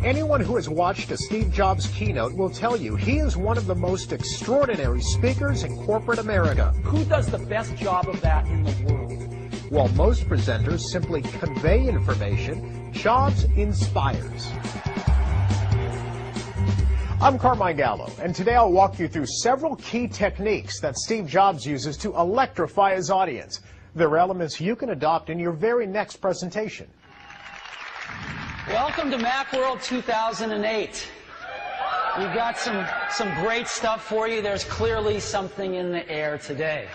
Anyone who has watched a Steve Jobs keynote will tell you he is one of the most extraordinary speakers in corporate America. Who does the best job of that in the world? While most presenters simply convey information, Jobs inspires. I'm Carmine Gallo, and today I'll walk you through several key techniques that Steve Jobs uses to electrify his audience. They're elements you can adopt in your very next presentation. Welcome to Macworld 2008. We've got some great stuff for you. There's clearly something in the air today.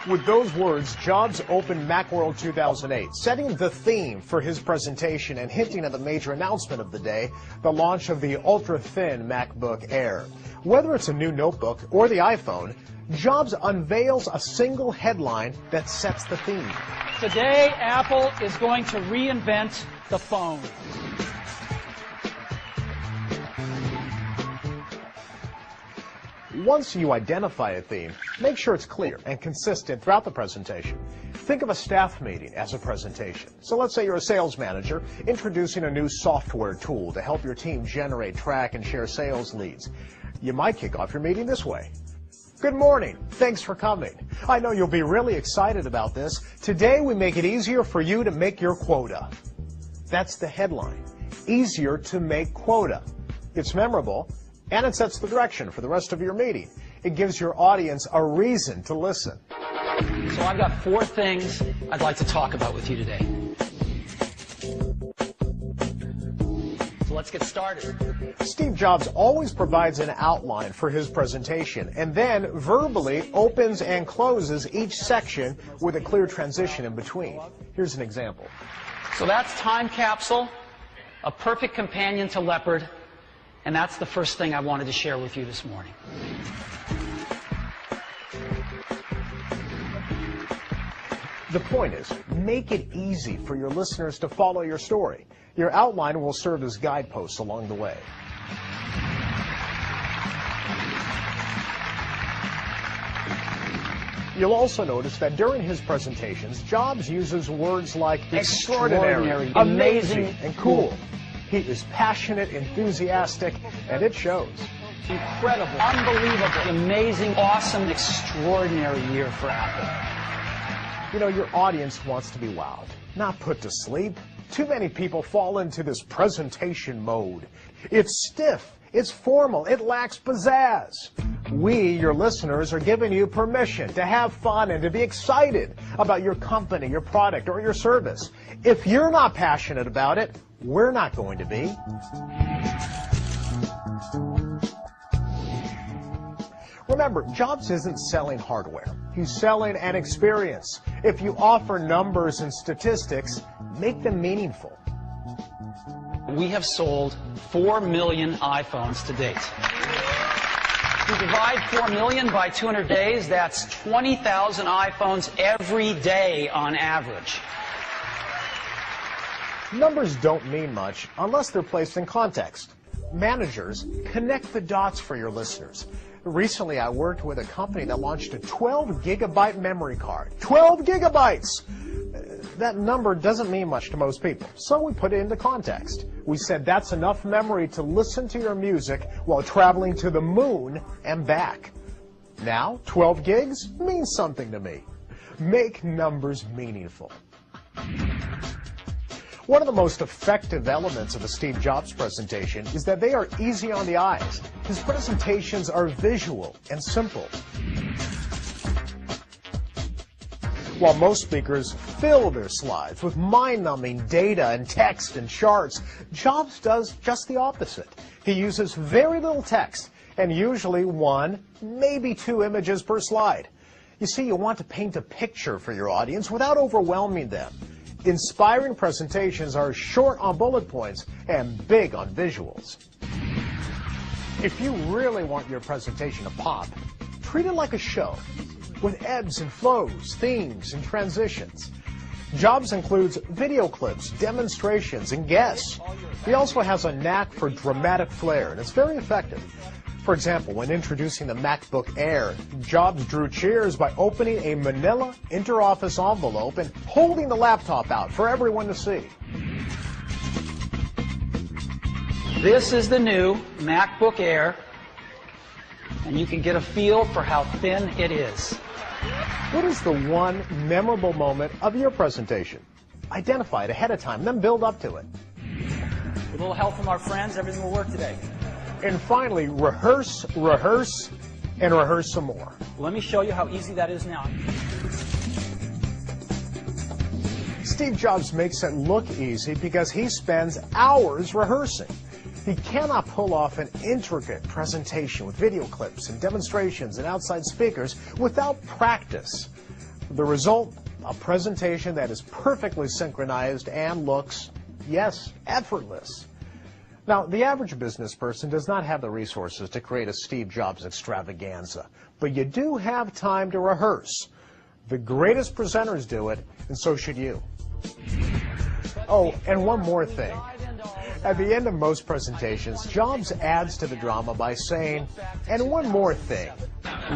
With those words, Jobs opened Macworld 2008, setting the theme for his presentation and hinting at the major announcement of the day, the launch of the ultra-thin MacBook Air. Whether it's a new notebook or the iPhone, Jobs unveils a single headline that sets the theme. Today, Apple is going to reinvent the phone. Once you identify a theme, make sure it's clear and consistent throughout the presentation. Think of a staff meeting as a presentation. So let's say you're a sales manager introducing a new software tool to help your team generate, track, and share sales leads. You might kick off your meeting this way. Good morning. Thanks for coming. I know you'll be really excited about this. Today we make it easier for you to make your quota. That's the headline. Easier to make quota. It's memorable, and it sets the direction for the rest of your meeting. It gives your audience a reason to listen. So I've got 4 things I'd like to talk about with you today. So let's get started. Steve Jobs always provides an outline for his presentation and then verbally opens and closes each section with a clear transition in between. Here's an example. So that's Time Capsule, a perfect companion to Leopard, and that's the first thing I wanted to share with you this morning. The point is, make it easy for your listeners to follow your story. Your outline will serve as guideposts along the way. You'll also notice that during his presentations, Jobs uses words like extraordinary, amazing, and cool. He is passionate, enthusiastic, and it shows. Incredible, unbelievable, amazing, awesome, extraordinary year for Apple. You know, your audience wants to be wowed, not put to sleep. Too many people fall into this presentation mode. It's stiff, it's formal, it lacks pizzazz. We, your listeners, are giving you permission to have fun and to be excited about your company, your product, or your service. If you're not passionate about it, we're not going to be. Remember, Jobs isn't selling hardware. He's selling an experience. If you offer numbers and statistics, make them meaningful. We have sold 4 million iPhones to date. If you divide 4 million by 200 days, that's 20,000 iPhones every day on average. Numbers don't mean much unless they're placed in context. Managers, connect the dots for your listeners. Recently, I worked with a company that launched a 12-gigabyte memory card. 12 gigabytes! That number doesn't mean much to most people, so we put it into context. We said that's enough memory to listen to your music while traveling to the moon and back. Now, 12 gigs means something to me. Make numbers meaningful. One of the most effective elements of a Steve Jobs presentation is that they are easy on the eyes. His presentations are visual and simple. While most speakers fill their slides with mind-numbing data and text and charts, Jobs does just the opposite. He uses very little text and usually 1, maybe 2 images per slide. You see, you want to paint a picture for your audience without overwhelming them. Inspiring presentations are short on bullet points and big on visuals. If you really want your presentation to pop, treat it like a show, with ebbs and flows, themes, and transitions. Jobs includes video clips, demonstrations, and guests. He also has a knack for dramatic flair, and it's very effective. For example, when introducing the MacBook Air, Jobs drew cheers by opening a manila interoffice envelope and holding the laptop out for everyone to see. This is the new MacBook Air, and you can get a feel for how thin it is. What is the one memorable moment of your presentation? Identify it ahead of time, then build up to it. With a little help from our friends, everything will work today. And finally, rehearse, rehearse, and rehearse some more. Let me show you how easy that is now. Steve Jobs makes it look easy because he spends hours rehearsing. He cannot pull off an intricate presentation with video clips and demonstrations and outside speakers without practice. The result, a presentation that is perfectly synchronized and looks, yes, effortless. Now, the average business person does not have the resources to create a Steve Jobs extravaganza, but you do have time to rehearse. The greatest presenters do it, and so should you. Oh, and one more thing. At the end of most presentations, Jobs adds to the drama by saying, and one more thing.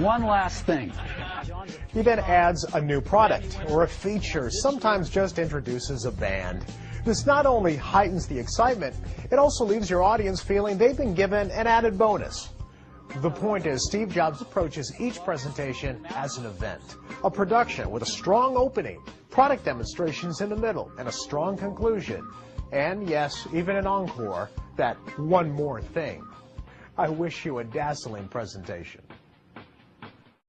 One last thing. He then adds a new product or a feature, sometimes just introduces a band. This not only heightens the excitement, it also leaves your audience feeling they've been given an added bonus. The point is, Steve Jobs approaches each presentation as an event, a production with a strong opening, product demonstrations in the middle, and a strong conclusion. And yes, even an encore, that one more thing. I wish you a dazzling presentation.